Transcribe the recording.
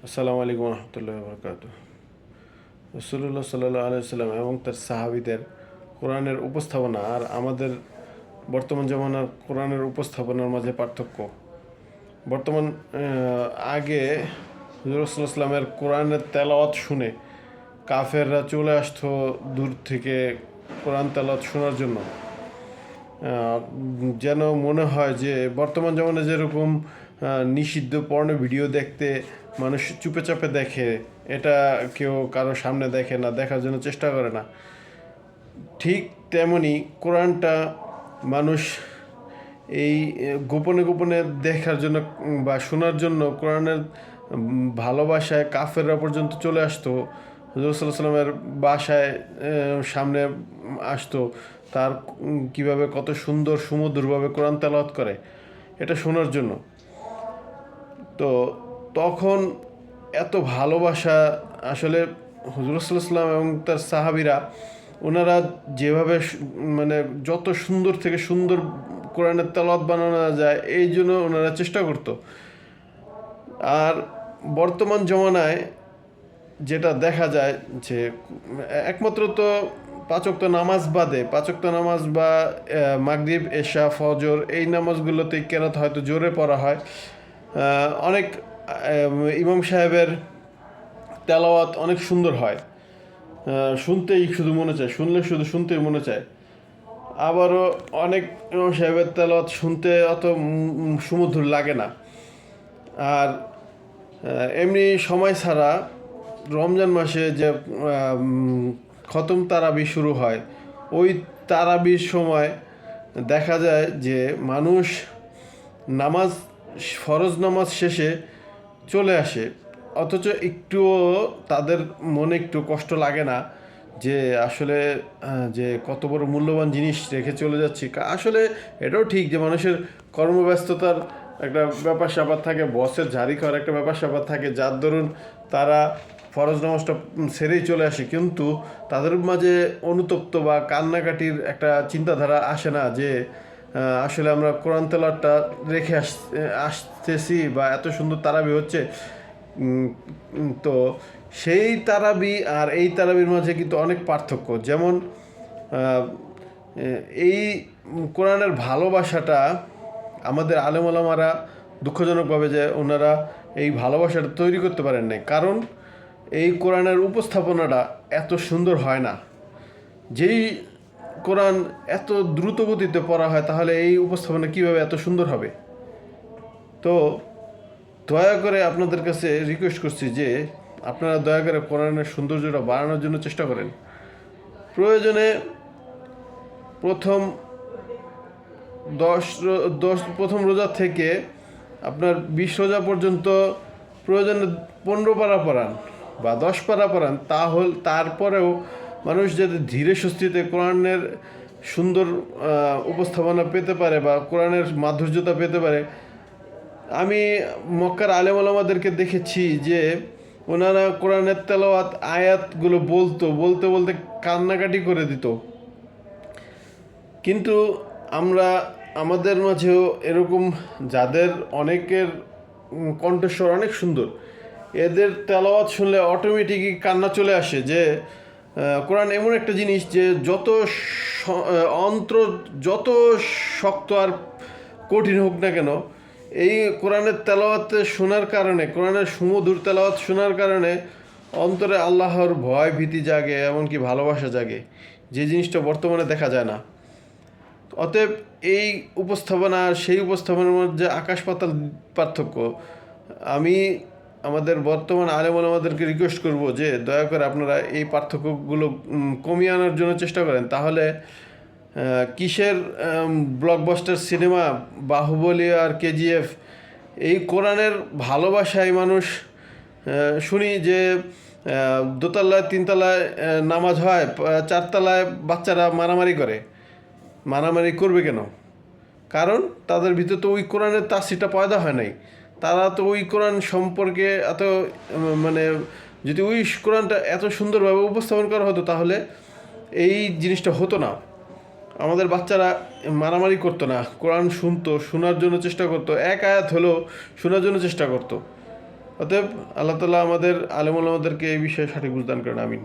আসসালামু আলাইকুম রহমতুল্লাহ বরকাত। রসুল্লাহ সাল্লাহ আলাইসাল্লাম এবং তার সাহাবিদের কোরআনের উপস্থাপনা আর আমাদের বর্তমান জমানার কোরআনের উপস্থাপনার মাঝে পার্থক্য। বর্তমান আগে হুজুর রাসূলুল্লাহ সাল্লামের কোরআনের তেলাওয়াত শুনে কাফেররা চলে আসতো দূর থেকে কোরআন তেলাওয়াত শোনার জন্য। যেন মনে হয় যে বর্তমান জমানায় যেরকম নিষিদ্ধ পর্ন ভিডিও দেখতে মানুষ চুপে চাপে দেখে, এটা কেউ কারো সামনে দেখে না, দেখার জন্য চেষ্টা করে না, ঠিক তেমনি কোরআনটা মানুষ এই গোপনে গোপনে দেখার জন্য বা শোনার জন্য কোরআনের ভালোবাসায় কাফেররা পর্যন্ত চলে আসতো। হুজুর সাল্লাল্লাহু আলাইহি সাল্লামের বাসায় সামনে আসতো, তার কিভাবে কত সুন্দর সুমধুরভাবে কোরআন তেলাওয়াত করে এটা শোনার জন্য। তো তখন এত ভালোবাসা আসলে হুজুর সাল্লাল্লাহু আলাইহি সাল্লাম এবং তার সাহাবীরা ওনারা যেভাবে মানে যত সুন্দর থেকে সুন্দর কোরআনের তেলাওয়াত বানানো যায় এই জন্য ওনারা চেষ্টা করতো। আর বর্তমান জমানায় যেটা দেখা যায় যে একমাত্র তো পাঁচ ওয়াক্ত নামাজ বাদে, পাঁচ ওয়াক্ত নামাজ বা মাগরিব এশা ফজর এই নামাজগুলোতে কেরাত হয়তো জোরে পড়া হয়। অনেক ইমাম সাহেবের তেলাওয়াত অনেক সুন্দর হয়, শুনতেই শুধু মনে চায়, শুনলে শুধু শুনতেই মনে চায়। আবারও অনেক ইমাম সাহেবের তেলাওয়াত শুনতে অত সুমধুর লাগে না। আর এমনি সময় ছাড়া রমজান মাসে যে খতম তারাবি শুরু হয়, ওই তারাবির সময় দেখা যায় যে মানুষ নামাজ, ফরজ নামাজ শেষে চলে আসে, অথচ একটুও তাদের মনে একটু কষ্ট লাগে না যে আসলে যে কত বড় মূল্যবান জিনিস রেখে চলে যাচ্ছি। আসলে এটাও ঠিক যে মানুষের কর্মব্যস্ততার একটা ব্যাপার স্যাপার থাকে, বসের ঝাড়ি খাওয়ার একটা ব্যাপার স্যাপার থাকে, যার দরুন তারা ফরজ নামাজটা সেরেই চলে আসে, কিন্তু তাদের মাঝে অনুতপ্ত বা কান্নাকাটির একটা চিন্তাধারা আসে না যে আসলে আমরা কোরআন তেলাওয়াতটা রেখে আসতেছি বা এত সুন্দর তারাবি হচ্ছে। তো সেই তারাবি আর এই তারাবির মাঝে কিন্তু অনেক পার্থক্য। যেমন এই কোরআনের ভালোবাসাটা আমাদের আলেম ওলামারা দুঃখজনকভাবে যে ওনারা এই ভালোবাসাটা তৈরি করতে পারেন নাই, কারণ এই কোরআনের উপস্থাপনাটা এত সুন্দর হয় না। যেই কোরআন এত দ্রুত গতিতে পড়া হয়, তাহলে এই উপস্থাপনা কীভাবে এত সুন্দর হবে? তো দয়া করে আপনাদের কাছে রিকোয়েস্ট করছি যে আপনারা দয়া করে কোরআনের সৌন্দর্যটা বাড়ানোর জন্য চেষ্টা করেন। প্রয়োজনে প্রথম প্রথম রোজা থেকে আপনার 20 রোজা পর্যন্ত প্রয়োজনে 15 পারা পড়ান বা 10 পারা পড়ান, তারপরেও মানুষ যাতে ধীরে সুস্থিতে কোরআনের সুন্দর উপস্থাপনা পেতে পারে বা কোরআনের মাধুর্যতা পেতে পারে। আমি মক্কার আলেম ওলামাদেরকে দেখেছি যে ওনারা কোরআনের তেলাওয়াত আয়াতগুলো বলতে বলতে কান্নাকাটি করে দিত, কিন্তু আমরা আমাদের মাঝেও এরকম যাদের অনেকের কণ্ঠস্বর অনেক সুন্দর, এদের তেলাওয়াত শুনলে অটোমেটিকই কান্না চলে আসে যে কোরআন এমন একটা জিনিস যে যত অন্ত্র যত শক্ত আর কঠিন হোক না কেন, এই কোরআনের তেলাওয়াত শোনার কারণে, কোরআনের সুমধুর তেলাওয়াত শোনার কারণে অন্তরে আল্লাহর ভয় ভীতি জাগে, এমনকি ভালোবাসা জাগে, যে জিনিসটা বর্তমানে দেখা যায় না। অতএব এই উপস্থাপনা আর সেই উপস্থাপনার মধ্যে আকাশ পাতাল পার্থক্য। আমি আমাদের বর্তমান আলেম ওলামাদেরকে রিকোয়েস্ট করব যে দয়া করে আপনারা এই পার্থক্যগুলো কমিয়ে আনার জন্য চেষ্টা করেন। তাহলে কিসের ব্লকবাস্টার সিনেমা বাহুবলী আর কেজিএফ, এই কোরআনের ভালোবাসায় মানুষ শুনি যে দোতলায় তিনতলায় নামাজ হয়, চারতলায় বাচ্চারা মারামারি করবে কেন? কারণ তাদের ভিতরে তো ওই কোরআনের তাসিরটা পয়দা হয় নাই। তারা তো ওই কোরআন সম্পর্কে এত মানে যদি ওই কোরআনটা এত সুন্দরভাবে উপস্থাপন করা হতো, তাহলে এই জিনিসটা হতো না। আমাদের বাচ্চারা মারামারি করতো না, কোরআন শুনতো, শোনার জন্য চেষ্টা করতো, এক আয়াত হলেও শোনার জন্য চেষ্টা করতো। অতএব আল্লাহ তাআলা আমাদের আলেম ওলামাদেরকে এই বিষয়ে সঠিক বুঝদান করেন, আমিন।